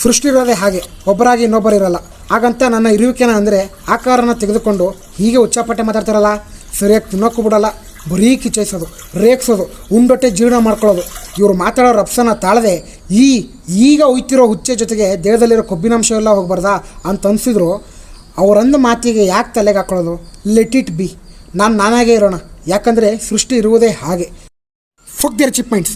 ಸೃಷ್ಟಿ ಇರೋದೇ ಹಾಗೆ, ಒಬ್ಬರಾಗಿ ಇನ್ನೊಬ್ಬರಿರಲ್ಲ. ಹಾಗಂತ ನನ್ನ ಇರುವಿಕೆನ ಅಂದರೆ ಆಕಾರನ ತೆಗೆದುಕೊಂಡು ಹೀಗೆ ಉಚ್ಚಾಪಟ್ಟೆ ಮಾತಾಡ್ತಾರಲ್ಲ, ಸರಿಯಾಗಿ ತಿನ್ನೋಕ್ಕೂ ಬಿಡಲ್ಲ. ಬರೀ ಕಿಚ್ಚೈಸೋದು, ರೇಗಿಸೋದು, ಉಂಡೊಟ್ಟೆ ಜೀರ್ಣ ಮಾಡ್ಕೊಳ್ಳೋದು. ಇವರು ಮಾತಾಡೋ ರಪ್ಸನ ತಾಳದೆ ಈಗ ಉಯ್ತಿರೋ ಹುಚ್ಚೆ ಜೊತೆಗೆ ದೇಹದಲ್ಲಿರೋ ಕೊಬ್ಬಿನಾಂಶ ಎಲ್ಲ ಹೋಗ್ಬಾರ್ದಾ ಅಂತ ಅನಿಸಿದ್ರು. ಅವರಂದ ಮಾತಿಗೆ ಯಾಕೆ ತಲೆಗೆ ಹಾಕೊಳ್ಳೋದು? Let it be. ನಾನಾಗೇ ಇರೋಣ, ಯಾಕಂದರೆ ಸೃಷ್ಟಿ ಇರುವುದೇ ಹಾಗೆ. Fuck their cheap minds.